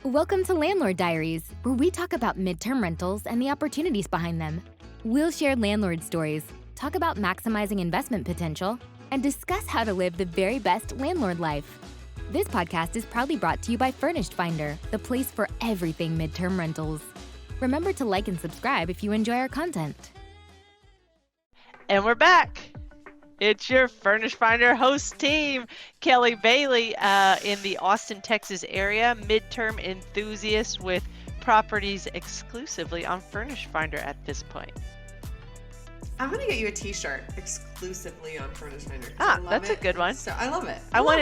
Welcome to Landlord Diaries, where we talk about midterm rentals and the opportunities behind them. We'll share landlord stories, talk about maximizing investment potential, and discuss how to live the very best landlord life. This podcast is proudly brought to you by Furnished Finder, the place for everything midterm rentals. Remember to like and subscribe if you enjoy our content. And we're back. It's your Furnished Finder host team, Kelly Bailey in the Austin, Texas area, midterm enthusiast with properties exclusively on Furnished Finder at this point. I'm going to get you a t-shirt exclusively on Furnished Finder. That's a good one. So I love it. I want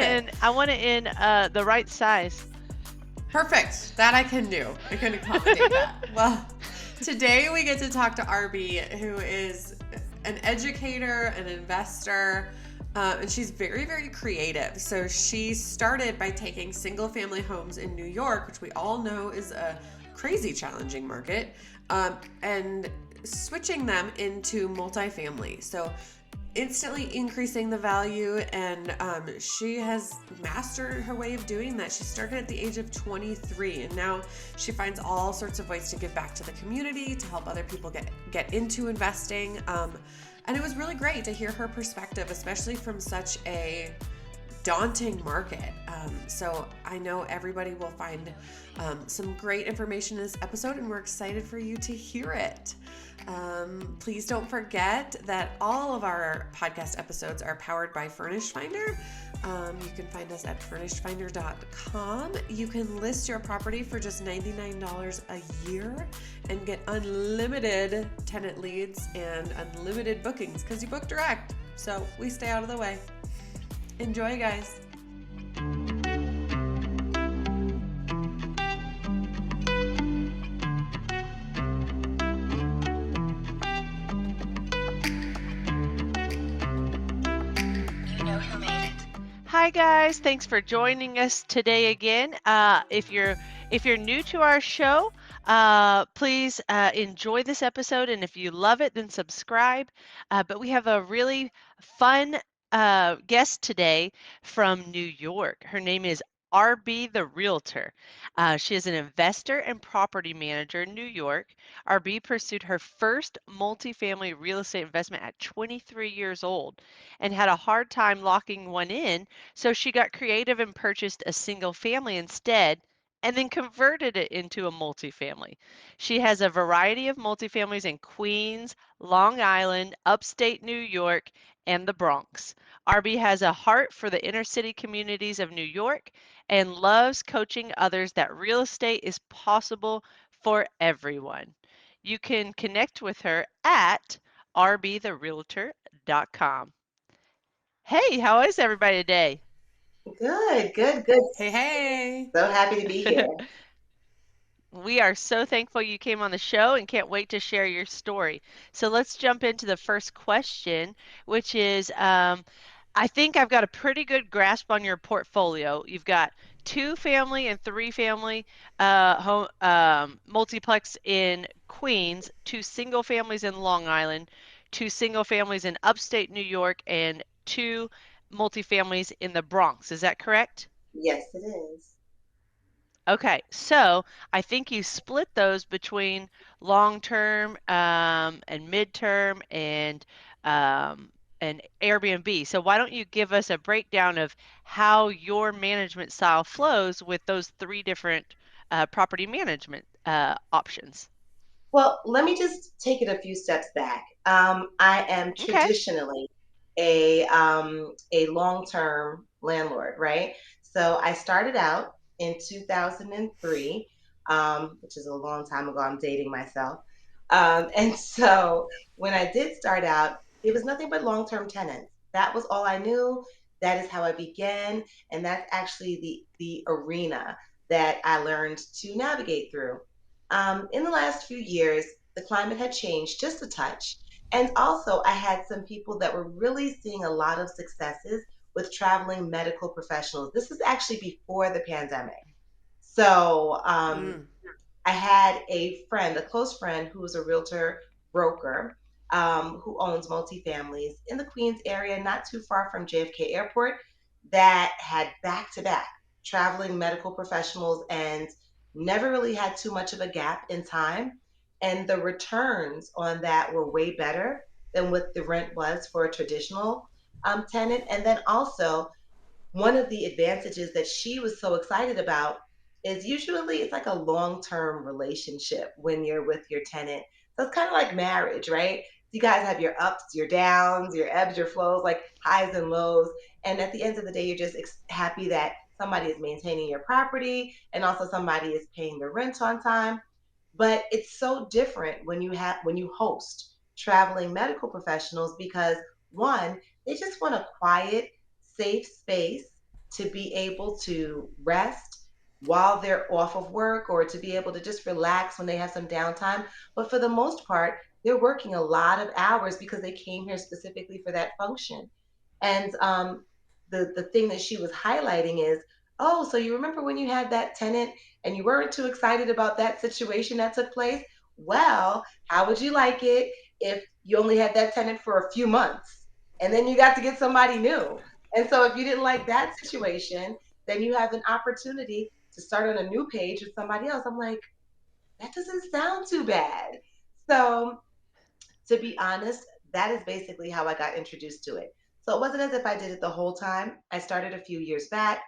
it in the right size. Perfect. That I can do. I can accommodate that. Well, today we get to talk to RB, who is an educator, an investor, and she's very, very creative. So she started by taking single family homes in New York, which we all know is a crazy challenging market, and switching them into multifamily. So instantly increasing the value, and she has mastered her way of doing that. She started at the age of 23, and now she finds all sorts of ways to give back to the community, to help other people get into investing. And it was really great to hear her perspective, especially from such a daunting market. So I know everybody will find some great information in this episode, and we're excited for you to hear it. Please don't forget that all of our podcast episodes are powered by Furnished Finder. You can find us at furnishedfinder.com. You can list your property for just $99 a year and get unlimited tenant leads and unlimited bookings because you book direct. So we stay out of the way. Enjoy, guys. Hi guys, thanks for joining us today again. If you're new to our show, please enjoy this episode, and if you love it, then subscribe. But we have a really fun guest today from New York. Her name is RB the Realtor. She is an investor and property manager in New York. RB pursued her first multifamily real estate investment at 23 years old and had a hard time locking one in, so she got creative and purchased a single family instead and then converted it into a multifamily. She has a variety of multifamilies in Queens, Long Island, upstate New York, and the Bronx. RB has a heart for the inner city communities of New York and loves coaching others that real estate is possible for everyone. You can connect with her at rbtherealtor.com. Hey, how is everybody today? Good. Hey. So happy to be here. We are so thankful you came on the show and can't wait to share your story. So let's jump into the first question, which is, I think I've got a pretty good grasp on your portfolio. You've got 2-family and 3-family multiplex in Queens, 2 single families in Long Island, 2 single families in upstate New York, and 2 multifamilies in the Bronx. Is that correct? Yes, it is. Okay, so I think you split those between long-term and midterm and Airbnb. So why don't you give us a breakdown of how your management style flows with those 3 different property management options? Well, let me just take it a few steps back. I am traditionally a long-term landlord, right? So I started out in 2003, which is a long time ago. I'm dating myself. And so when I did start out, it was nothing but long-term tenants. That was all I knew. That is how I began. And that's actually the arena that I learned to navigate through. In the last few years, the climate had changed just a touch. And also, I had some people that were really seeing a lot of successes with traveling medical professionals. This is actually before the pandemic. So I had a friend, a close friend, who was a realtor broker, who owns multifamilies in the Queens area, not too far from JFK Airport, that had back-to-back traveling medical professionals and never really had too much of a gap in time. And the returns on that were way better than what the rent was for a traditional tenant. And then also, one of the advantages that she was so excited about is usually it's like a long-term relationship when you're with your tenant. So it's kind of like marriage, right? You guys have your ups, your downs, your ebbs, your flows, like highs and lows. And at the end of the day, you're just happy that somebody is maintaining your property and also somebody is paying the rent on time. But it's so different when you host traveling medical professionals because one, they just want a quiet, safe space to be able to rest while they're off of work or to be able to just relax when they have some downtime. But for the most part, they're working a lot of hours because they came here specifically for that function. And the thing that she was highlighting is, oh, so you remember when you had that tenant and you weren't too excited about that situation that took place? Well, how would you like it if you only had that tenant for a few months and then you got to get somebody new? And so if you didn't like that situation, then you have an opportunity to start on a new page with somebody else. I'm like, that doesn't sound too bad. So to be honest, that is basically how I got introduced to it. So it wasn't as if I did it the whole time. I started a few years back.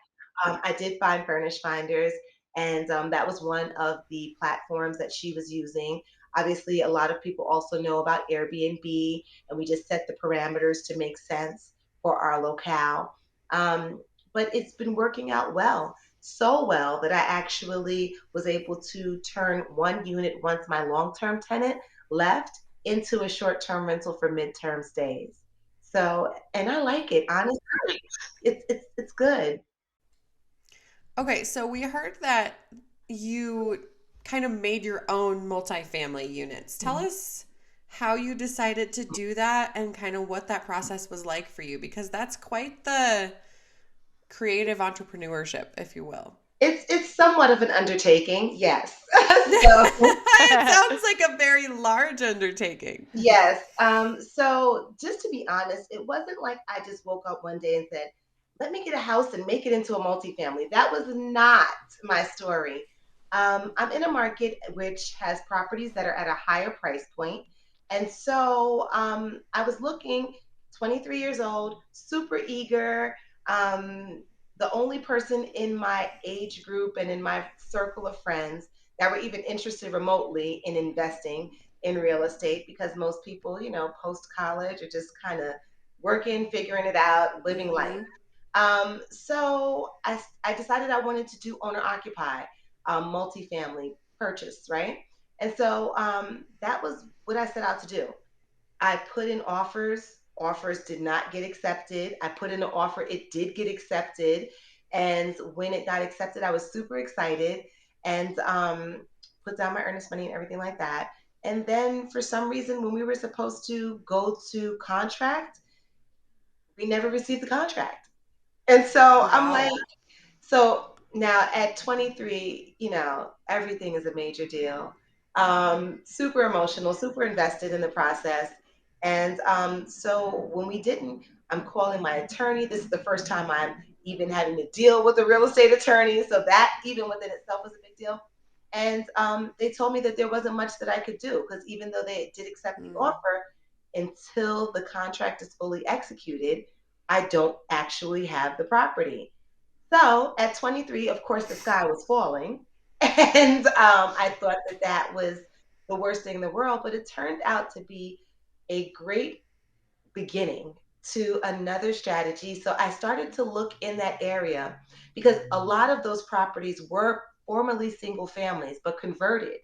I did find Furnish Finders, and that was one of the platforms that she was using. Obviously, a lot of people also know about Airbnb, and we just set the parameters to make sense for our locale. But it's been working out well, so well that I actually was able to turn one unit once my long term tenant left into a short-term rental for midterm stays. So, and I like it. Honestly, it's good. Okay, so we heard that you kind of made your own multifamily units. Tell Mhm. us how you decided to do that and kind of what that process was like for you, because that's quite the creative entrepreneurship, if you will. It's somewhat of an undertaking, yes. So It sounds like a very large undertaking. yes. So just to be honest, it wasn't like I just woke up one day and said, let me get a house and make it into a multifamily. That was not my story. I'm in a market which has properties that are at a higher price point. And so I was looking, 23 years old, super eager. Um, the only person in my age group and in my circle of friends that were even interested remotely in investing in real estate because most people, post college are just kind of working, figuring it out, living life. Hmm. So I decided I wanted to do owner occupied multifamily purchase, right? And so that was what I set out to do. I put in offers. Offers did not get accepted. I put in an offer. It did get accepted. And when it got accepted, I was super excited and put down my earnest money and everything like that. And then for some reason, when we were supposed to go to contract, we never received the contract. And so Oh, I'm like, wow. so now at 23, everything is a major deal. Super emotional, super invested in the process. And so when we didn't, I'm calling my attorney. This is the first time I'm even having to deal with a real estate attorney. So that even within itself was a big deal. And they told me that there wasn't much that I could do because even though they did accept the Mm. offer, until the contract is fully executed, I don't actually have the property. So at 23, of course, the sky was falling. And I thought that that was the worst thing in the world, but it turned out to be a great beginning to another strategy. So I started to look in that area because a lot of those properties were formerly single families, but converted.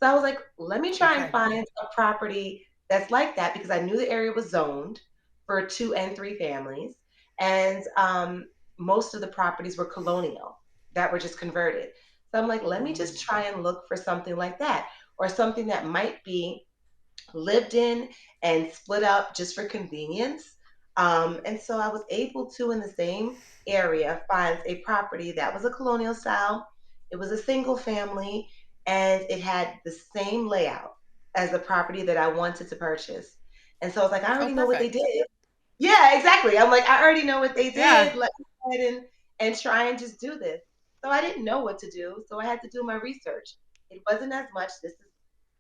So I was like, let me try and Okay. find a property that's like that because I knew the area was zoned for two and three families. And most of the properties were colonial that were just converted. So I'm like, let me Mm. just try and look for something like that or something that might be lived in and split up just for convenience. And so I was able to, in the same area, find a property that was a colonial style. It was a single family and it had the same layout as the property that I wanted to purchase. And so I was like, I Oh, already know what they perfect. did. Yeah, exactly. I'm like, I already know what they Yeah. did. Let me go ahead and try and just do this. So I didn't know what to do. So I had to do my research. It wasn't as much. This is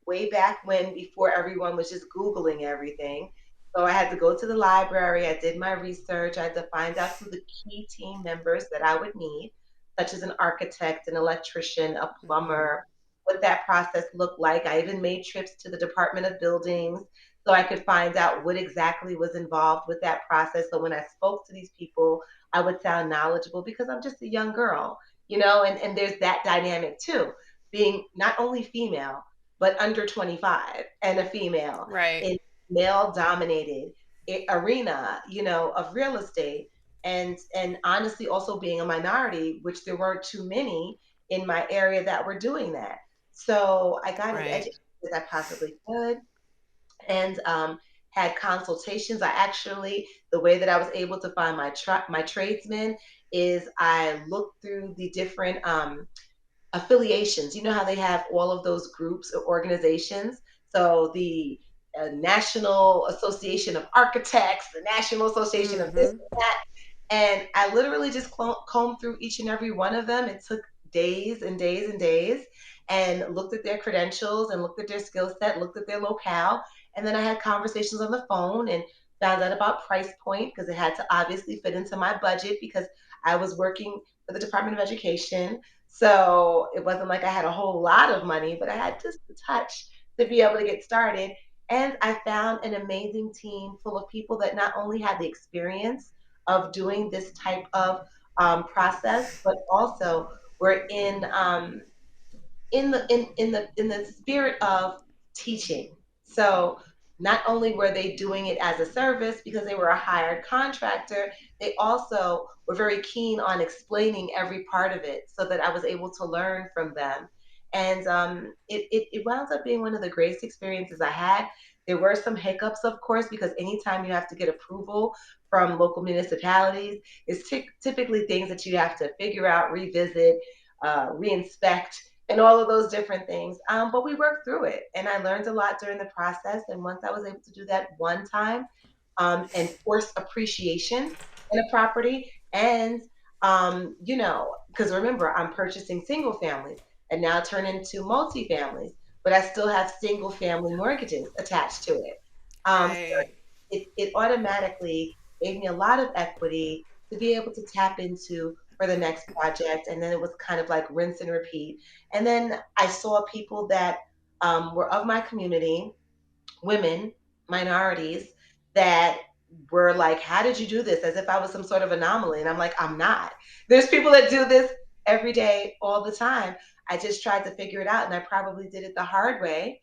way back when, before everyone was just Googling everything. So I had to go to the library. I did my research. I had to find out who the key team members that I would need, such as an architect, an electrician, a Mm-hmm. plumber, what that process looked like. I even made trips to the Department of Buildings so I could find out what exactly was involved with that process. So when I spoke to these people, I would sound knowledgeable because I'm just a young girl, and there's that dynamic too, being not only female, but under 25 and a female Right. in male dominated arena, of real estate. And honestly, also being a minority, which there weren't too many in my area that were doing that. So I got as Right. educated as I possibly could, and had consultations. I actually, the way that I was able to find my tradesmen is I looked through the different affiliations. You know how they have all of those groups or organizations? So the National Association of Architects, the National Association of this Mm-hmm. and that. And I literally just combed through each and every one of them. It took days and days and days, and looked at their credentials and looked at their skill set, looked at their locale. And then I had conversations on the phone and found out about price point because it had to obviously fit into my budget because I was working for the Department of Education. So it wasn't like I had a whole lot of money, but I had just a touch to be able to get started. And I found an amazing team full of people that not only had the experience of doing this type of process, but also were in the spirit of teaching. So not only were they doing it as a service because they were a hired contractor, they also were very keen on explaining every part of it so that I was able to learn from them. And it wound up being one of the greatest experiences I had. There were some hiccups, of course, because anytime you have to get approval from local municipalities, it's typically things that you have to figure out, revisit, reinspect, and all of those different things. But we worked through it, and I learned a lot during the process. And once I was able to do that one time, and force appreciation in a property, and because remember, I'm purchasing single families and now turn into multi-families, but I still have single family mortgages attached to it. So Right. it automatically gave me a lot of equity to be able to tap into for the next project. And then it was kind of like rinse and repeat. And then I saw people that were of my community, women, minorities, that were like, how did you do this? As if I was some sort of anomaly. And I'm like, I'm not. There's people that do this every day, all the time. I just tried to figure it out, and I probably did it the hard way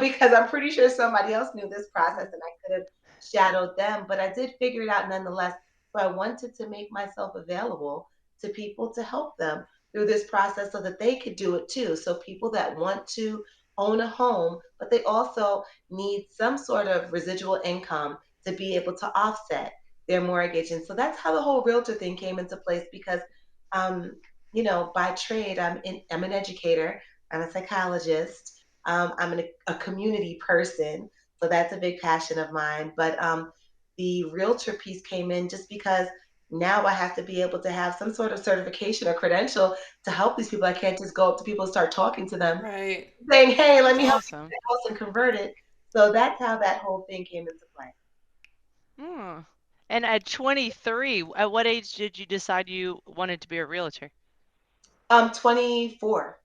because I'm pretty sure somebody else knew this process and I could have shadowed them. But I did figure it out nonetheless. So I wanted to make myself available to people to help them through this process so that they could do it too. So people that want to own a home, but they also need some sort of residual income to be able to offset their mortgage. And so that's how the whole realtor thing came into place because, um, by trade, I'm an educator, I'm a psychologist, a community person. So that's a big passion of mine. But the realtor piece came in just because now I have to be able to have some sort of certification or credential to help these people. I can't just go up to people and start talking to them Right. saying, "Hey, let That's me help you awesome. get the house and convert it." So that's how that whole thing came into play. Hmm. And at 23, at what age did you decide you wanted to be a realtor? 24.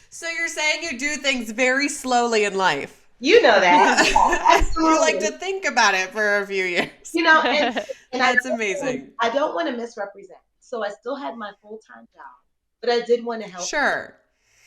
So you're saying you do things very slowly in life. You know that. Yeah, You like to absolutely. think about it for a few years. You know, and That's amazing. I don't want to misrepresent. So I still had my full-time job, but I did want to help people. Sure.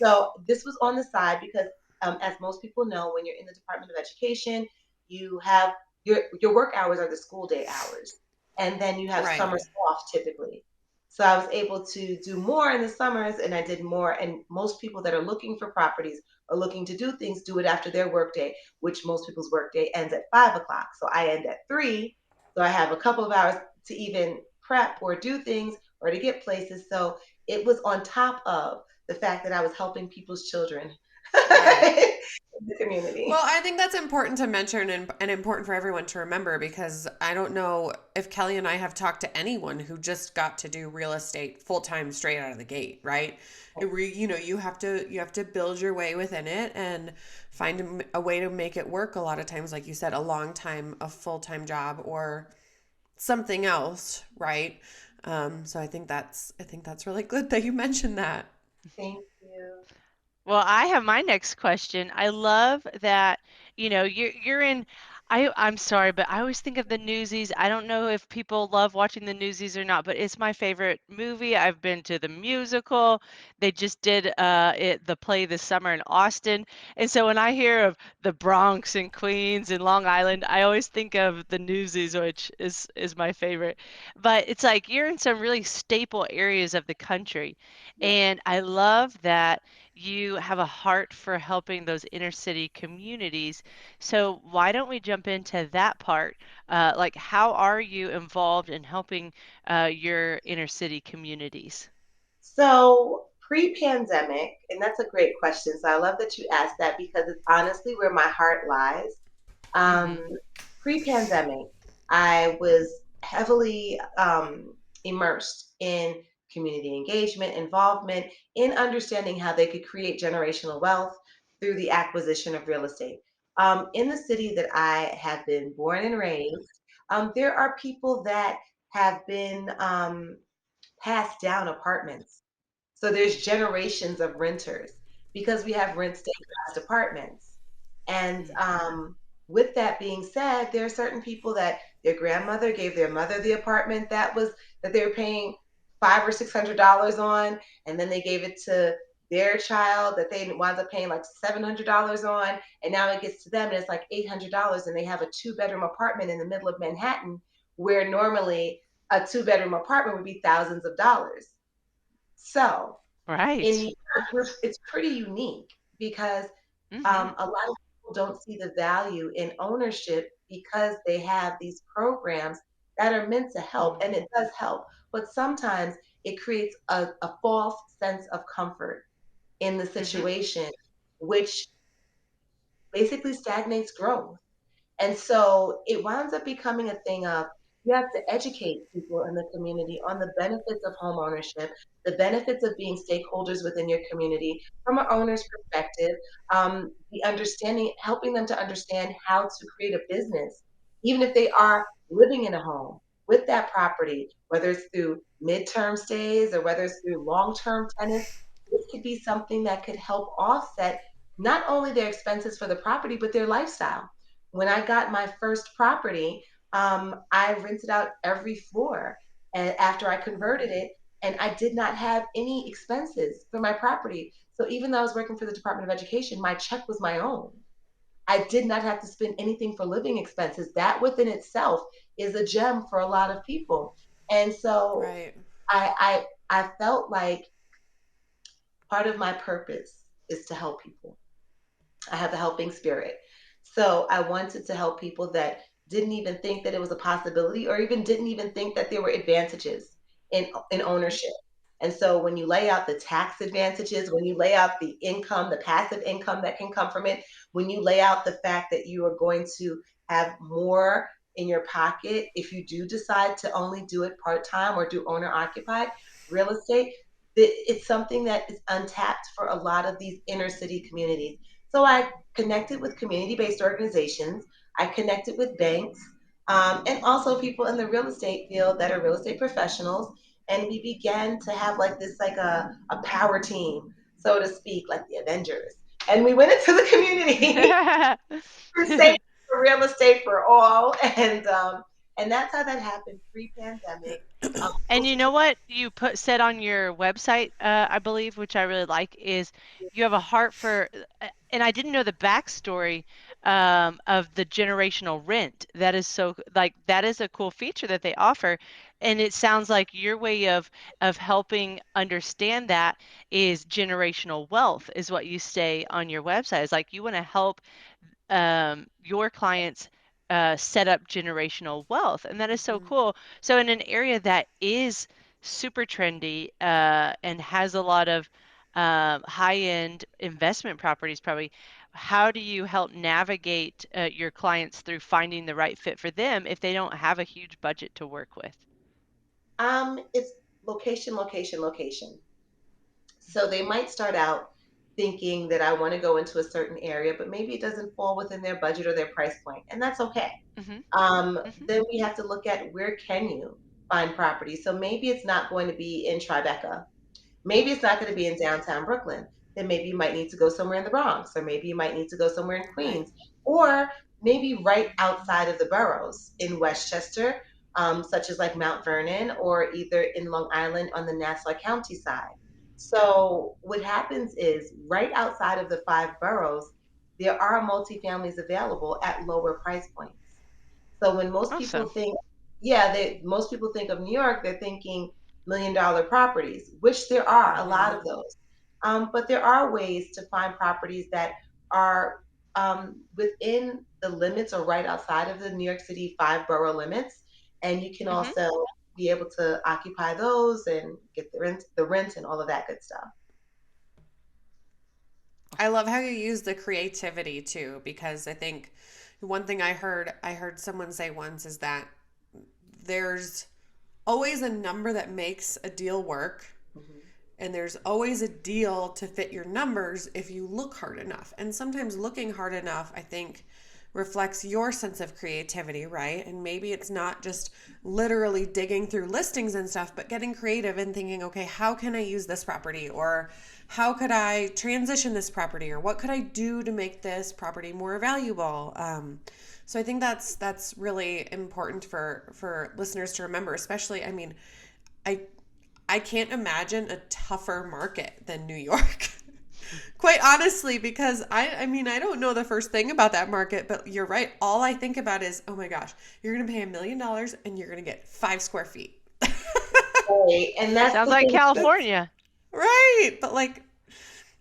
So this was on the side because, as most people know, when you're in the Department of Education, you have your work hours are the school day hours, and then you have Right. summers off typically. So I was able to do more in the summers, and I did more. And most people that are looking for properties or looking to do things do it after their workday, which most people's workday ends at 5 o'clock. So I end at 3, so I have a couple of hours to even prep or do things or to get places. So it was on top of the fact that I was helping people's children Right. in the community. Well, I think that's important to mention and important for everyone to remember because I don't know if Kelly and I have talked to anyone who just got to do real estate full time straight out of the gate, right? You have to build your way within it and find a way to make it work. A lot of times, like you said, a long time, a full time job, or something else, right? So I think that's really good that you mentioned that. Thank you. Well, I have my next question. I love that, you're in I'm sorry, but I always think of the Newsies. I don't know if people love watching the Newsies or not, but it's my favorite movie. I've been to the musical. They just did the play this summer in Austin. And so when I hear of the Bronx and Queens and Long Island, I always think of the Newsies, which is my favorite. But it's like you're in some really staple areas of the country. Yeah. And I love that you have a heart for helping those inner city communities. So why don't we jump into that part? Like, how are you involved in helping your inner city communities? So pre-pandemic, and that's a great question. So I love that you asked that because it's honestly where my heart lies. Mm-hmm. Pre-pandemic, I was heavily immersed in community engagement, involvement, in understanding how they could create generational wealth through the acquisition of real estate. In the city that I have been born and raised, there are people that have been passed down apartments. So there's generations of renters because we have rent stabilized apartments. And with that being said, there are certain people that their grandmother gave their mother the apartment that they were paying $500 or $600 on, and then they gave it to their child that they wound up paying like $700 on, and now it gets to them and it's like $800, and they have a two-bedroom apartment in the middle of Manhattan, where normally a two-bedroom apartment would be thousands of dollars. So Right. in it's pretty unique because Mm-hmm. a lot of people don't see the value in ownership because they have these programs that are meant to help, and it does help. But sometimes it creates a false sense of comfort in the Mm-hmm. situation, which basically stagnates growth. And so it winds up becoming a thing of you have to educate people in the community on the benefits of home ownership, the benefits of being stakeholders within your community from an owner's perspective, the understanding, helping them to understand how to create a business, even if they are living in a home with that property, whether it's through midterm stays or whether it's through long-term tenants. This could be something that could help offset not only their expenses for the property, but their lifestyle. When I got my first property, I rented out every floor, and after I converted it, and I did not have any expenses for my property. So even though I was working for the Department of Education, my check was my own. I did not have to spend anything for living expenses. That within itself is a gem for a lot of people. And so Right. I felt like part of my purpose is to help people. I have a helping spirit. So I wanted to help people that didn't even think that it was a possibility or even didn't even think that there were advantages in ownership. And so when you lay out the tax advantages, when you lay out the income, the passive income that can come from it, when you lay out the fact that you are going to have more in your pocket if you do decide to only do it part-time or do owner occupied real estate, it's something that is untapped for a lot of these inner city communities. So I connected with community-based organizations. I connected with banks, and also people in the real estate field that are real estate professionals. And we began to have like this, like a power team, so to speak, like the Avengers. And we went into the community crusade for real estate for all, and that's how that happened pre-pandemic. And you Closer know to what you said on your website, I believe, which I really like, is you have a heart for, and I didn't know the backstory of the generational rent. That is so, like, that is a cool feature that they offer. And it sounds like your way of helping understand that is generational wealth, is what you say on your website. It's like you want to help your clients set up generational wealth. And that is so Mhm. cool. So, in an area that is super trendy and has a lot of high-end investment properties probably, how do you help navigate your clients through finding the right fit for them if they don't have a huge budget to work with? It's location, location, location. So they might start out thinking that I want to go into a certain area, but maybe it doesn't fall within their budget or their price point, and that's okay. Mhm. Mhm. Then we have to look at where can you find property. So maybe it's not going to be in Tribeca. Maybe it's not going to be in downtown Brooklyn. Then maybe you might need to go somewhere in the Bronx, or maybe you might need to go somewhere in Right. Queens, or maybe right outside of the boroughs in Westchester, such as like Mount Vernon, or either in Long Island on the Nassau County side. So what happens is right outside of the five boroughs, there are multifamilies available at lower price points. So when most people Awesome. think, yeah, most people think of New York, they're thinking $1 million properties, which there are a lot Mhm. of those. But there are ways to find properties that are within the limits or right outside of the New York City five borough limits, and you can Mhm. also be able to occupy those and get the rent, and all of that good stuff. I love how you use the creativity too, because I think one thing I heard someone say once is that there's always a number that makes a deal work, Mhm. and there's always a deal to fit your numbers if you look hard enough. And sometimes looking hard enough, I think, reflects your sense of creativity, right? And maybe it's not just literally digging through listings and stuff, but getting creative and thinking, okay, how can I use this property? Or how could I transition this property? Or what could I do to make this property more valuable? So I think that's really important for listeners to remember, especially, I mean, I I can't imagine a tougher market than New York. Quite honestly, because I mean, I don't know the first thing about that market, but you're right. All I think about is, oh my gosh, you're going to pay $1 million and you're going to get 5 square feet. Right, and that's Sounds the like thing. That's California. right. But like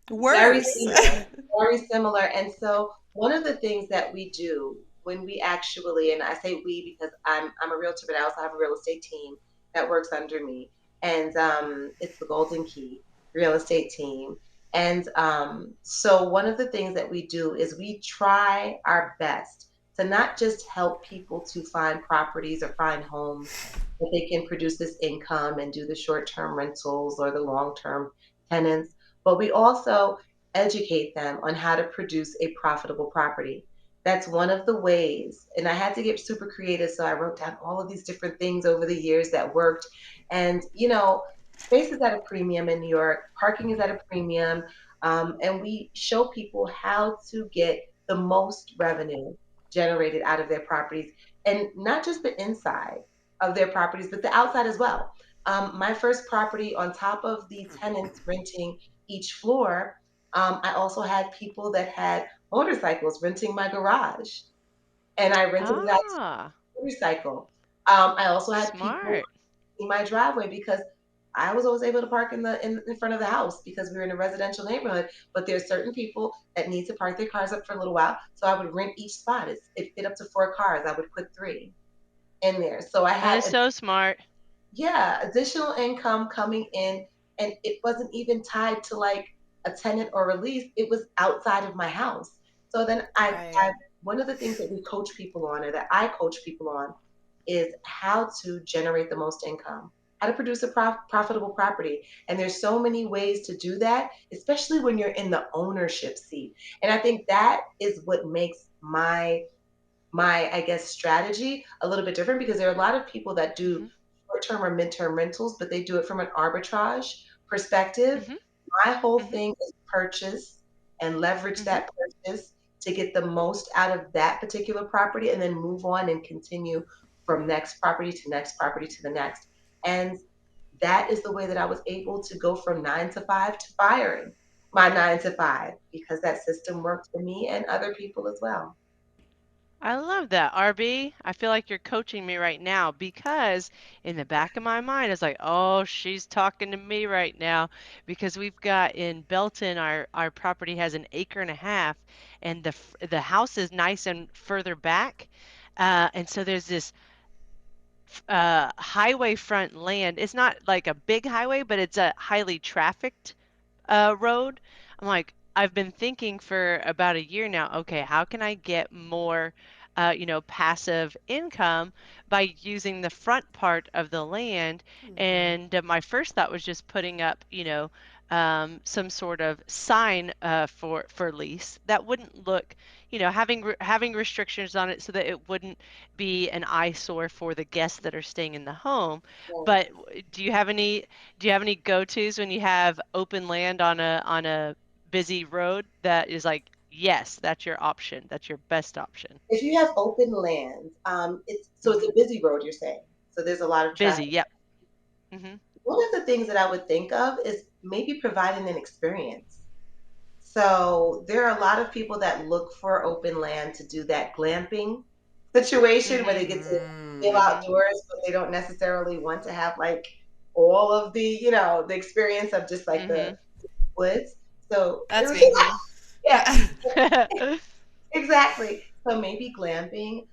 Very worse. similar, very similar. And so one of the things that we do when we actually, and I say we because I'm a realtor, but I also have a real estate team that works under me, and it's the Golden Key real estate team. And so one of the things that we do is we try our best to not just help people to find properties or find homes that they can produce this income and do the short-term rentals or the long-term tenants, but we also educate them on how to produce a profitable property. That's one of the ways. And I had to get super creative. So I wrote down all of these different things over the years that worked. And, space is at a premium in New York, parking is at a premium. And we show people how to get the most revenue generated out of their properties, and not just the inside of their properties, but the outside as well. My first property, on top of the tenants renting each floor, I also had people that had motorcycles renting my garage, and I rented it out to Ah, motorcycle. I also had people smart. in my driveway because I was always able to park in front of the house because we were in a residential neighborhood. But there's certain people that need to park their cars up for a little while, so I would rent each spot. It fit up to 4 cars. I would put three in there, so I That had is so smart. yeah, additional income coming in, and it wasn't even tied to like a tenant or a lease. It was outside of my house. So then Right. one of the things that we coach people on, or that I coach people on, is how to generate the most income, how to produce a profitable property. And there's so many ways to do that, especially when you're in the ownership seat. And I think that is what makes my I guess strategy a little bit different, because there are a lot of people that do Mhm. short-term or mid-term rentals, but they do it from an arbitrage perspective. Mhm. My whole Mhm. thing is purchase and leverage Mhm. that purchase to get the most out of that particular property, and then move on and continue from next property to next property to the next. And that is the way that I was able to go from 9 to 5 to firing my 9 to 5, because that system worked for me and other people as well. I love that, RB. I feel like you're coaching me right now because in the back of my mind, it's like, oh, she's talking to me right now because we've got in Belton, our property has an acre and a half, and the house is nice and further back, and so there's this highway front land. It's not like a big highway, but it's a highly trafficked road. I'm like, I've been thinking for about a year now, okay, how can I get more, passive income by using the front part of the land? And my first thought was just putting up, some sort of sign for lease that wouldn't look, having restrictions on it so that it wouldn't be an eyesore for the guests that are staying in the home. Right. But do you have any go-tos when you have open land on a busy road that is like, yes, that's your option. That's your best option. If you have open land, it's Hmm. a busy road, you're saying. So there's a lot of Busy, traffic. yep. Hmm. One of the things that I would think of is maybe providing an experience. So there are a lot of people that look for open land to do that glamping situation where Hmm. they get to live outdoors, but they don't necessarily want to have like all of the experience of just like the Hmm. woods. So there That's was, me. yeah, Hmm. exactly. So maybe glamping,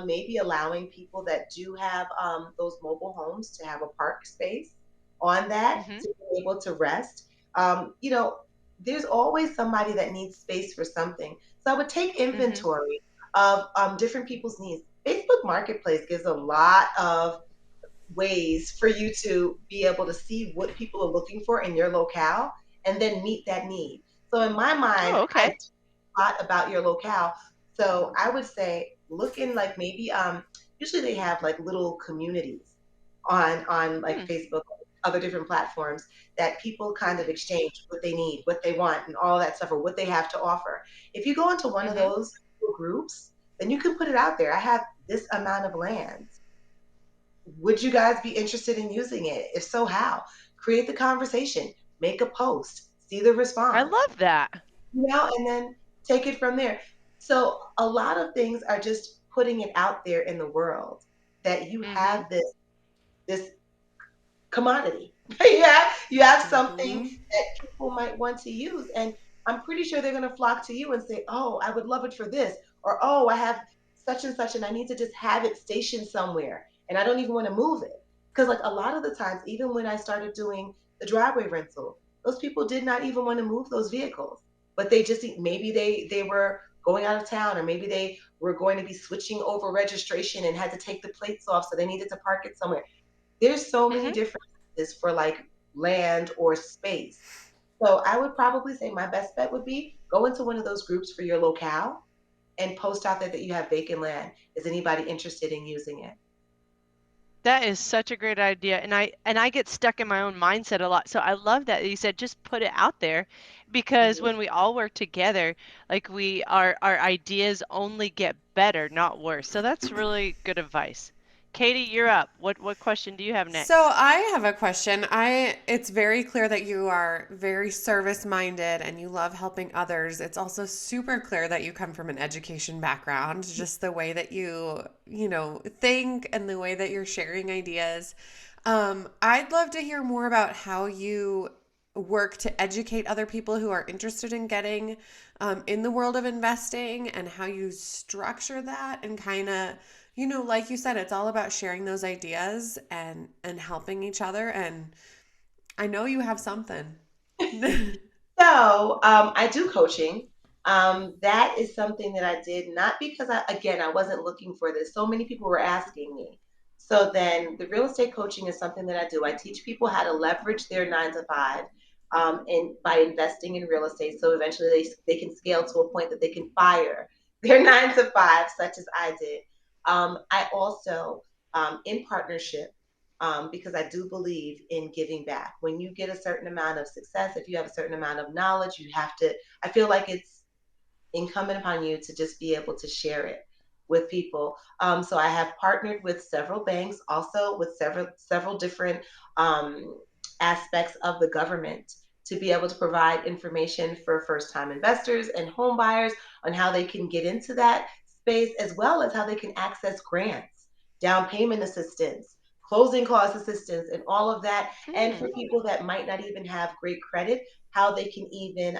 maybe allowing people that do have those mobile homes to have a park space on that Hmm. to be able to rest. There's always somebody that needs space for something. So I would take Hmm. inventory of different people's needs. Facebook Marketplace gives a lot of ways for you to be able to see what people are looking for in your locale and then meet that need. So in my mind, Oh, I okay. lot about your locale. So I would say look in like maybe usually they have like little communities on like Hmm. Facebook, other different platforms that people kind of exchange what they need, what they want, and all that stuff, or what they have to offer. If you go into one of Hmm. those groups, then you can put it out there. I have this amount of land. Would you guys be interested in using it? If so, how? Create the conversation, make a post, see the I response, love that. and then take it from there. So a lot of things are just putting it out there in the world that you Hmm. have this commodity. You have something Hmm. that people might want to use. And I'm pretty sure they're going to flock to you and say, oh, I would love it for this. Or, oh, I have such and such, and I need to just have it stationed somewhere. And I don't even want to move it. Because, like, a lot of the times, even when I started doing the driveway rental, those people did not even want to move those vehicles. But they just, maybe they were going out of town, or maybe they were going to be switching over registration and had to take the plates off. So they needed to park it somewhere. There's so many Hmm. differences for like land or space. So I would probably say my best bet would be go into one of those groups for your locale and post out there that you have vacant land. Is anybody interested in using it? That is such a great idea. And I get stuck in my own mindset a lot. So I love that you said just put it out there, because Mhm. when we all work together, like our ideas only get better, not worse. So that's really good advice. Katie, you're up. What question do you have So next? I have a question. It's very clear that you are very service minded and you love helping others. It's also super clear that you come from an education background, just the way that you think and the way that you're sharing ideas. I'd love to hear more about how you work to educate other people who are interested in getting in the world of investing and how you structure that and kind of like you said, it's all about sharing those ideas and helping each other. And I know you have something. So I do coaching. That is something that I did not because I wasn't looking for this. So many people were asking me. So then the real estate coaching is something that I do. I teach people how to leverage their 9 to 5 and by investing in real estate. So eventually they can scale to a point that they can fire their 9 to 5, such as I did. I also, in partnership, because I do believe in giving back. When you get a certain amount of success, if you have a certain amount of knowledge, you have to, I feel like it's incumbent upon you to just be able to share it with people. So I have partnered with several banks, also with several different aspects of the government to be able to provide information for first time investors and home buyers on how they can get into that space, as well as how they can access grants, down payment assistance, closing cost assistance, and all of that. And Hmm. for people that might not even have great credit, how they can even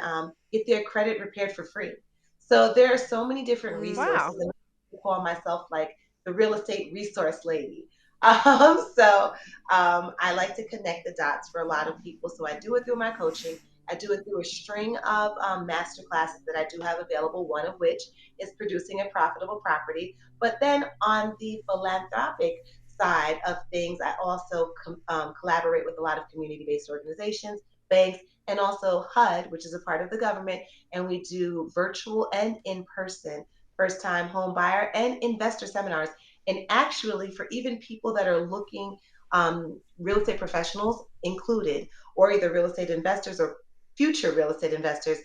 get their credit repaired for free. So there are so many different resources, Wow. and I call myself like the real estate resource so I like to connect the dots for a lot of people. So I do it through my coaching, I do it through a string of master classes that I do have available, one of which is producing a profitable property. But then on the philanthropic side of things, I also collaborate with a lot of community-based organizations, banks, and also HUD, which is a part of the government, and we do virtual and in-person first-time home buyer and investor seminars. And actually, for even people that are looking, real estate professionals included, or either real estate investors or future real estate investors,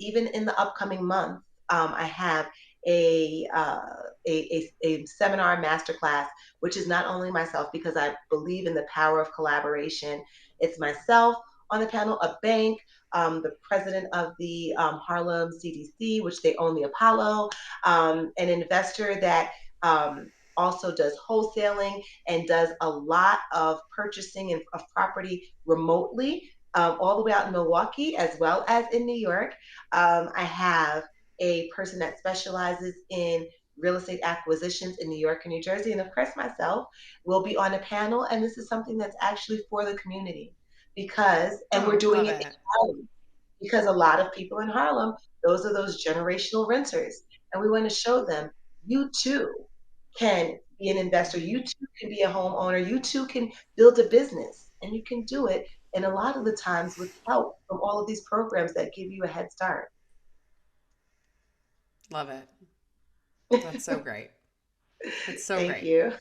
even in the upcoming month, I have a, uh, a seminar masterclass, which is not only myself because I believe in the power of collaboration. It's myself on the panel, a bank, the president of the Harlem CDC, which they own the Apollo, an investor that also does wholesaling and does a lot of purchasing of property remotely, all the way out in Milwaukee as well as in New York. I have a person that specializes in real estate acquisitions in New York and New Jersey. And of course, myself will be on a panel. And this is something that's actually for the community because, and we're doing Love it in it. Harlem because a lot of people in Harlem, those are those generational renters. And we want to show them you too can be an investor, you too can be a homeowner, you too can build a business, and you can do it. And a lot of the times with help from all of these programs that give you a head start. Love it. That's so great. That's so Thank great. you.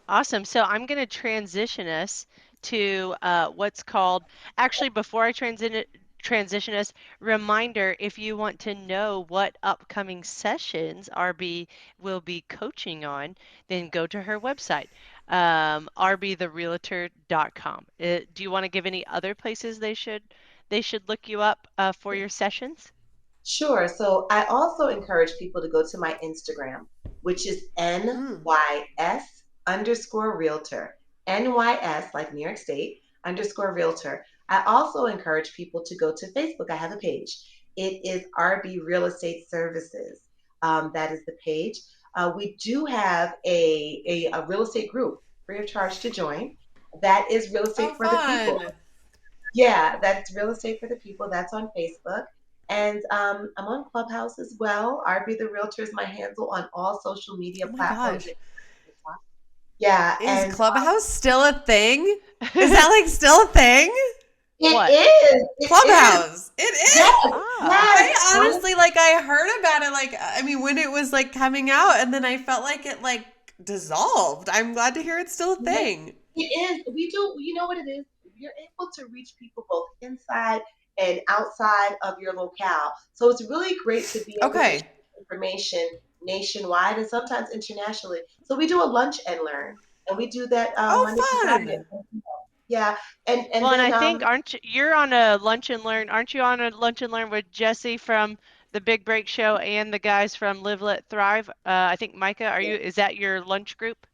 Awesome. So I'm going to transition us to what's called, actually, before I transition us, reminder, if you want to know what upcoming sessions RB will be coaching on, then go to her website, rbtherealtor.com. Do you want to give any other places they should look you up for your sessions? Sure. So I also encourage people to go to my Instagram, which is Mm. NYS underscore realtor. NYS, like New York State, underscore realtor. I also encourage people to go to Facebook. I have a page. It is RB Real Estate Services. That is the page. We do have a real estate group free of charge to join. That is real estate Oh, for the people. fun. Yeah, that's Real Estate for the People. That's on Facebook. And I'm on Clubhouse as well. RB the Realtor is my handle on all social media Oh my platforms. gosh. Yeah, Is and Clubhouse still a thing? Is that like still a thing? it What? is. It is. Clubhouse. It Yes, is. Ah, yes. I honestly like I heard about it like I mean when it was like coming out and then I felt like it like dissolved. I'm glad to hear it's still a Yes, thing. it is. We do. You know what it is? You're able to reach people both inside and outside of your locale. So it's really great to be able to share Okay. information nationwide and sometimes internationally. So we do a lunch and learn, and we do that Monday through Oh, Friday. fun. Yeah, and well, and I then think you're on a lunch and learn? Aren't you on a lunch and learn with Jesse from the Big Break Show and the guys from Live Let Thrive? I think Micah, is that your lunch group?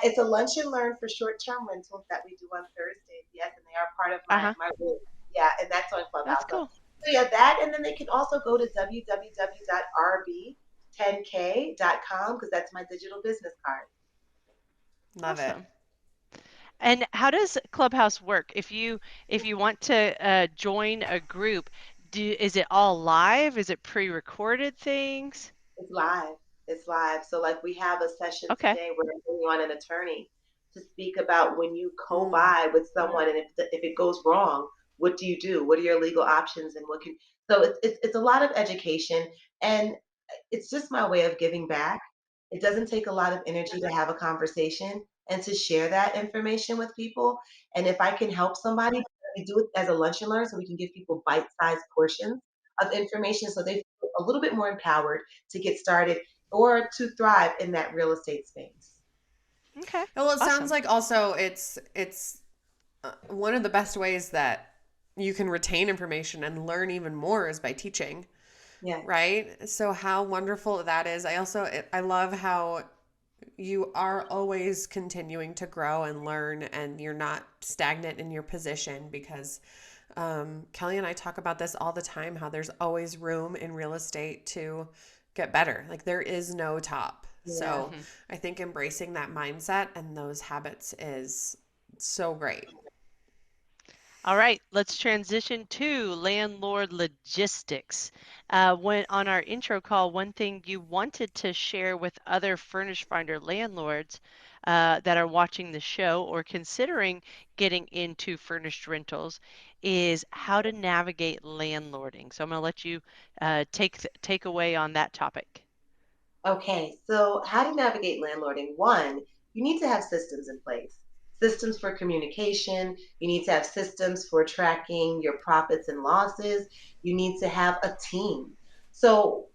it's a lunch and learn for short-term rentals that we do on Thursdays. Yes, and they are part of my Uh-huh. my group. Yeah, and that's on That's Clubhouse. So, cool. so yeah, that, and then they can also go to www.rb10k.com because that's my digital business card. Love it. Awesome. And how does Clubhouse work? If you want to join a group, is it all live? Is it pre-recorded things? It's live. It's live. So like we have a session Okay. today where I'm bringing on an attorney to speak about when you Mm. co-buy with someone and if it goes wrong, what do you do? What are your legal options and what can so it's a lot of education and it's just my way of giving back. It doesn't take a lot of energy to have a conversation and to share that information with people. And if I can help somebody, we do it as a lunch and learn so we can give people bite-sized portions of information so they feel a little bit more empowered to get started or to thrive in that real estate space. Okay. Well, it sounds Awesome. like also it's one of the best ways that you can retain information and learn even more is by teaching, Yeah. right? So how wonderful that is. I love how you are always continuing to grow and learn and you're not stagnant in your position because Kelly and I talk about this all the time, how there's always room in real estate to get better. Like there is no top. Yeah. So I think embracing that mindset and those habits is so great. All right, let's transition to landlord logistics. When on our intro call, one thing you wanted to share with other furnished finder landlords that are watching the show or considering getting into furnished rentals is how to navigate landlording. So I'm going to let you take away on that topic. Okay, so how to navigate landlording? One, you need to have systems in place. Systems for communication. You need to have systems for tracking your profits and losses. You need to have a team. So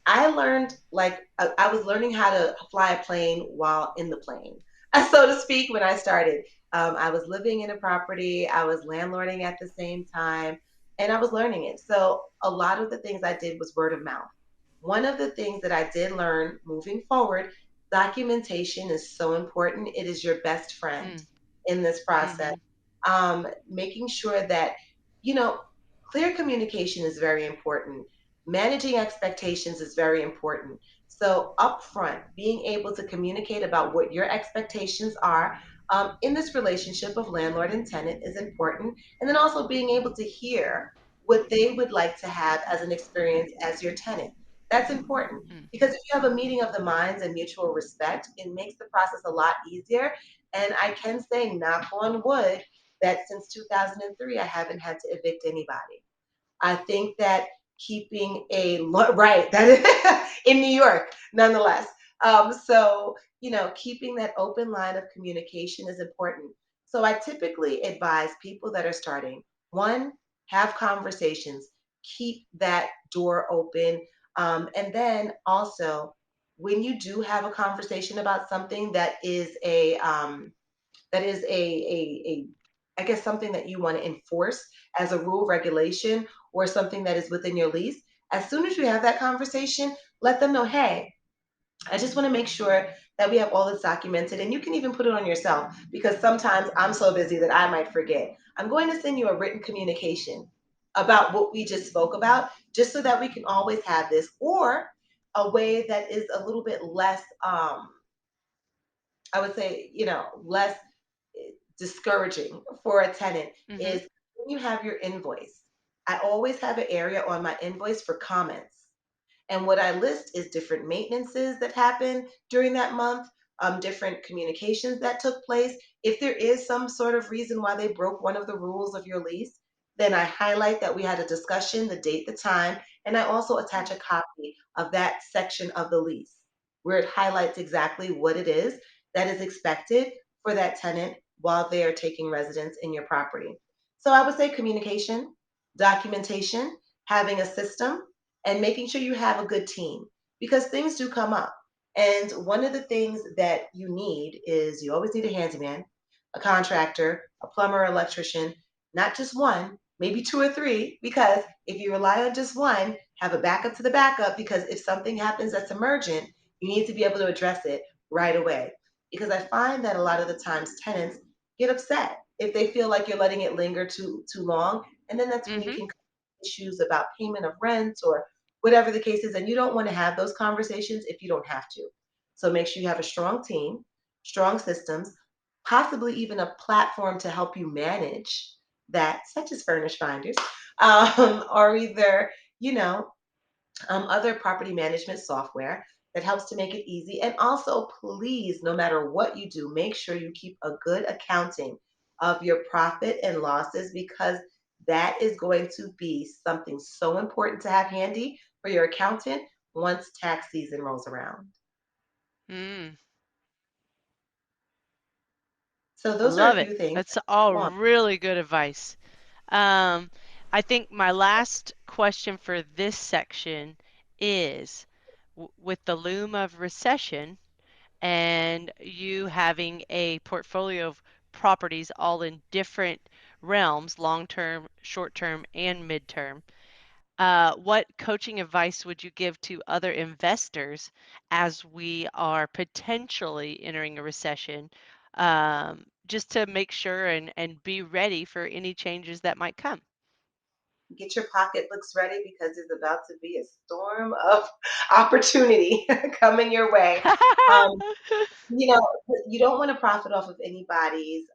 I learned, like, I was learning how to fly a plane while in the plane, so to speak, when I started. I was living in a property, I was landlording at the same time, and I was learning it. So a lot of the things I did was word of mouth. One of the things that I did learn moving forward, documentation is so important. It is your best friend Mm, in this process. hmm Making sure that, you know, clear communication is very important. Managing expectations is very important. So, upfront, being able to communicate about what your expectations are in this relationship of landlord and tenant is important. And then also being able to hear what they would like to have as an experience as your tenant. That's important because if you have a meeting of the minds and mutual respect, it makes the process a lot easier. And I can say, knock on wood, that since 2003, I haven't had to evict anybody. I think that keeping right, that is in New York, nonetheless. So, keeping that open line of communication is important. So I typically advise people that are starting, one, have conversations, keep that door open. And then also, when you do have a conversation about something that is a I guess something that you want to enforce as a rule, regulation, or something that is within your lease, as soon as you have that conversation, let them know, hey, I just want to make sure that we have all this documented. And you can even put it on yourself because sometimes I'm so busy that I might forget. I'm going to send you a written communication about what we just spoke about, just so that we can always have this, or a way that is a little bit less, I would say, less discouraging for a tenant hmm is when you have your invoice. I always have an area on my invoice for comments. And what I list is different maintenances that happen during that month, different communications that took place. If there is some sort of reason why they broke one of the rules of your lease, then I highlight that we had a discussion, the date, the time, and I also attach a copy of that section of the lease where it highlights exactly what it is that is expected for that tenant while they are taking residence in your property. So I would say communication, documentation, having a system, and making sure you have a good team because things do come up. And one of the things that you need is you always need a handyman, a contractor, a plumber, electrician, not just one, maybe two or three, because if you rely on just one, have a backup to the backup because if something happens that's emergent, you need to be able to address it right away. Because I find that a lot of the times tenants get upset if they feel like you're letting it linger too long. And then that's when you hmm can issues about payment of rent or whatever the case is. And you don't want to have those conversations if you don't have to. So make sure you have a strong team, strong systems, possibly even a platform to help you manage that, such as Furnish Finders, or either, you know, other property management software that helps to make it easy. And also, please, no matter what you do, make sure you keep a good accounting of your profit and losses because that is going to be something so important to have handy for your accountant once tax season rolls around. Mm, So, those are a love it. few things. That's all Come on. really good advice. Um, I think my last question for this section is with the loom of recession and you having a portfolio of properties all in different realms, long term, short term, and midterm. What coaching advice would you give to other investors as we are potentially entering a recession, just to make sure and be ready for any changes that might come? Get your pocketbooks ready because there's about to be a storm of opportunity coming your way. Um, you know, you don't want to profit off of anybody's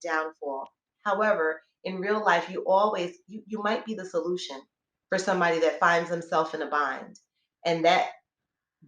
downfall. However, in real life, you always you might be the solution for somebody that finds themselves in a bind. And that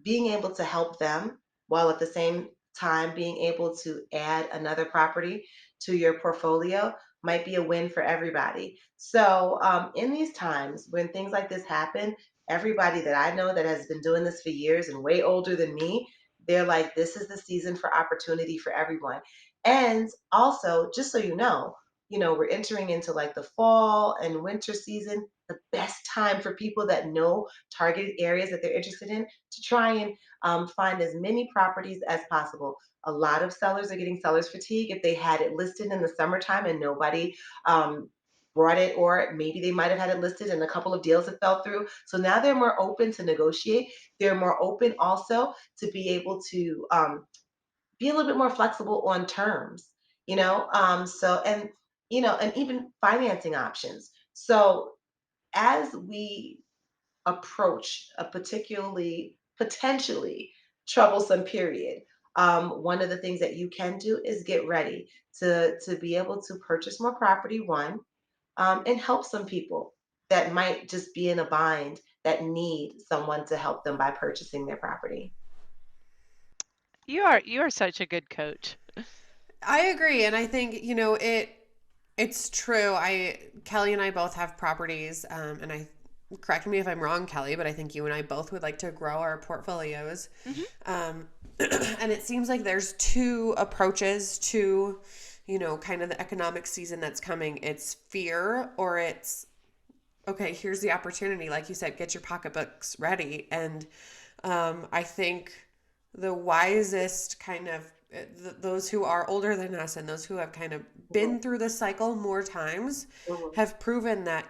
being able to help them while at the same time being able to add another property to your portfolio might be a win for everybody. So, in these times when things like this happen, everybody that I know that has been doing this for years and way older than me, they're like, this is the season for opportunity for everyone. And also, just so you know, we're entering into like the fall and winter season, the best time for people that know targeted areas that they're interested in to try and find as many properties as possible. A lot of sellers are getting seller's fatigue if they had it listed in the summertime and nobody um, brought it, or maybe they might have had it listed and a couple of deals that fell through. So now they're more open to negotiate. They're more open also to be able to be a little bit more flexible on terms, you know? And even financing options. So as we approach a particularly potentially troublesome period, one of the things that you can do is get ready to be able to purchase more property, one, and help some people that might just be in a bind that need someone to help them by purchasing their property. You are such a good coach. I agree, and I think it's true. Kelly and I both have properties, and I correct me if I'm wrong, Kelly, but I think you and I both would like to grow our portfolios. Hmm. And it seems like there's two approaches to, kind of the economic season that's coming. It's fear, or it's okay, here's the opportunity. Like you said, get your pocketbooks ready. And I think the wisest kind of those who are older than us and those who have kind of been through this cycle more times Mhm. have proven that,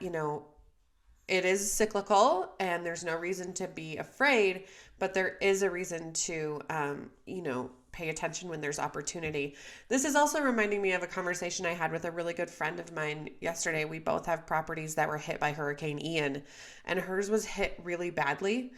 it is cyclical and there's no reason to be afraid, but there is a reason to, pay attention when there's opportunity. This is also reminding me of a conversation I had with a really good friend of mine yesterday. We both have properties that were hit by Hurricane Ian, and hers was hit really badly.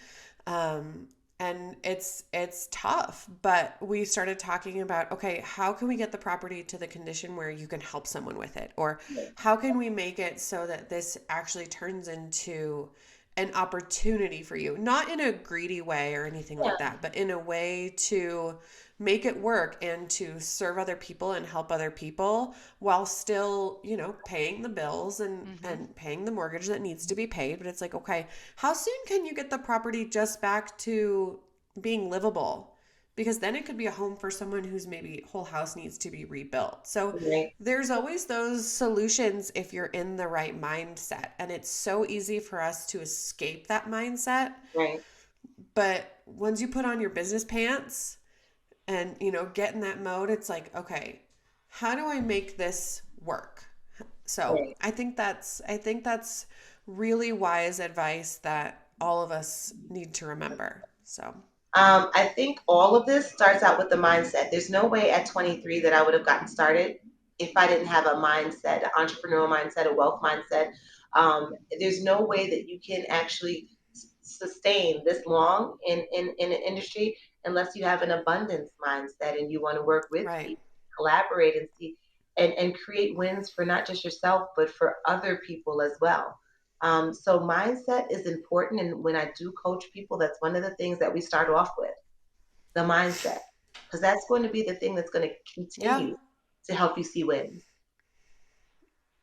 Um, and it's tough, but we started talking about, okay, how can we get the property to the condition where you can help someone with it, or how can we make it so that this actually turns into an opportunity for you, not in a greedy way or anything Yeah, like that, but in a way to make it work and to serve other people and help other people while still, paying the bills and Hmm. and paying the mortgage that needs to be paid. But it's like, okay, how soon can you get the property just back to being livable? Because then it could be a home for someone whose maybe whole house needs to be rebuilt. So right, there's always those solutions if you're in the right mindset. And it's so easy for us to escape that mindset. right, But once you put on your business pants and, get in that mode, it's like, okay, how do I make this work? So right. I think that's really wise advice that all of us need to remember. So I think all of this starts out with the mindset. There's no way at 23 that I would have gotten started if I didn't have a mindset, an entrepreneurial mindset, a wealth mindset. There's no way that you can actually sustain this long in an industry unless you have an abundance mindset and you want to work with right. people, collaborate and see and create wins for not just yourself, but for other people as well. So mindset is important. And when I do coach people, that's one of the things that we start off with, the mindset, because that's going to be the thing that's going to Yeah. continue to help you see wins.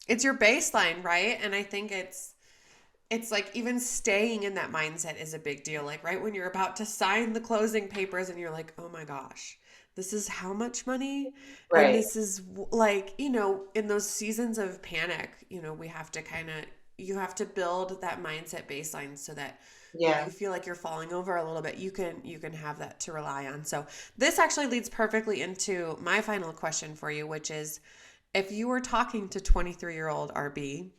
It's your baseline, right? And I think it's like even staying in that mindset is a big deal. Like right when you're about to sign the closing papers and you're like, "Oh my gosh, this is how much money?" And Right. this is like, in those seasons of panic, we have to you have to build that mindset baseline so that when Yeah. you feel like you're falling over a little bit, you can have that to rely on. So, this actually leads perfectly into my final question for you, which is if you were talking to 23-year-old RB,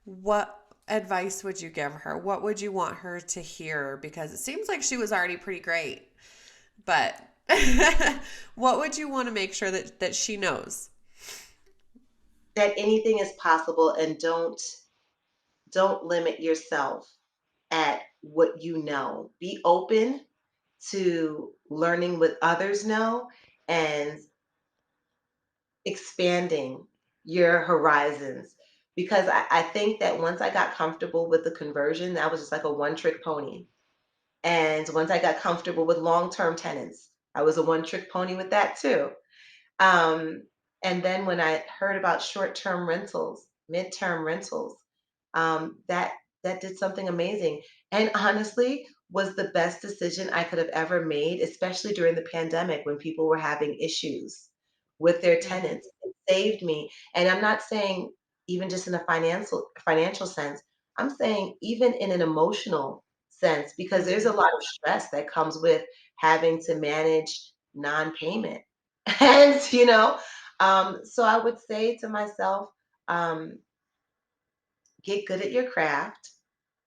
what advice would you give her? What would you want her to hear? Because it seems like she was already pretty great, but what would you want to make sure that she knows? That anything is possible, and don't limit yourself at what you know. Be open to learning what others know and expanding your horizons. Because I think that once I got comfortable with the conversion, that was just like a one-trick pony. And once I got comfortable with long-term tenants, I was a one-trick pony with that too. Um, and then when I heard about short-term rentals, midterm rentals, that did something amazing. And honestly, was the best decision I could have ever made, especially during the pandemic when people were having issues with their Mm-hmm. tenants. It saved me. And I'm not saying even just in a financial sense. I'm saying even in an emotional sense, because there's a Mm-hmm. lot of stress that comes with having to manage non-payment. And so I would say to myself, um, get good at your craft,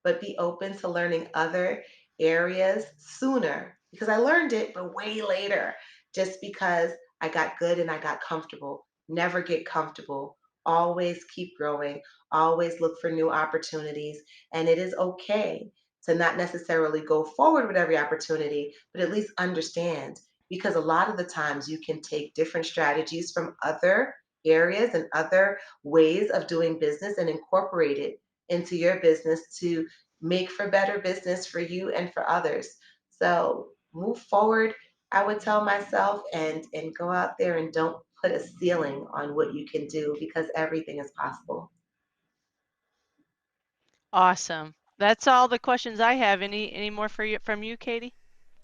but be open to learning other areas sooner, because I learned it, but way later, just because I got good and I got comfortable. Never get comfortable. Always keep growing. Always look for new opportunities. And it is okay to not necessarily go forward with every opportunity, but at least understand, because a lot of the times you can take different strategies from other areas and other ways of doing business and incorporate it into your business to make for better business for you and for others. So move forward, I would tell myself, and go out there and don't put a ceiling on what you can do, because everything is possible. Awesome. That's all the questions I have. Any more for you from you, Katie?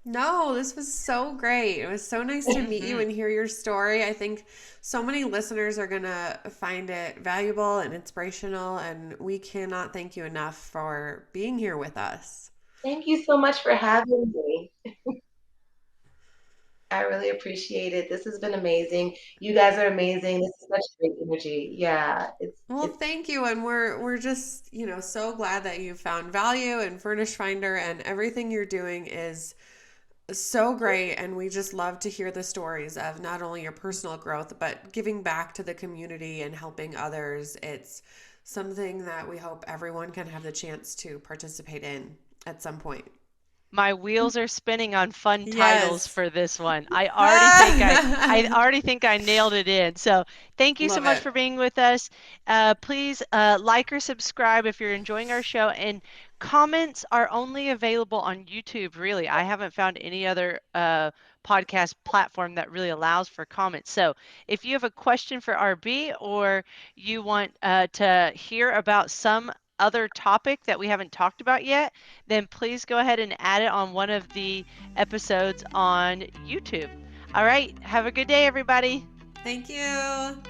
No, this was so great. It was so nice to meet you Mm-hmm. and hear your story. I think so many listeners are going to find it valuable and inspirational, and we cannot thank you enough for being here with us. Thank you so much for having me. I really appreciate it. This has been amazing. You guys are amazing. This is such great energy. Yeah, Well, it's thank you, and we're just, so glad that you found value in Furnish Finder, and everything you're doing is so great, and we just love to hear the stories of not only your personal growth but giving back to the community and helping others. It's something that we hope everyone can have the chance to participate in at some point. My wheels are spinning on fun titles Yes. for this one. I already think I nailed it in. So thank you so Love much it. for being with us. Please like or subscribe if you're enjoying our show. And comments are only available on YouTube, really. I haven't found any other podcast platform that really allows for comments. So if you have a question for RB, or you want to hear about some other topic that we haven't talked about yet, then please go ahead and add it on one of the episodes on YouTube. All right. Have a good day, everybody. Thank you.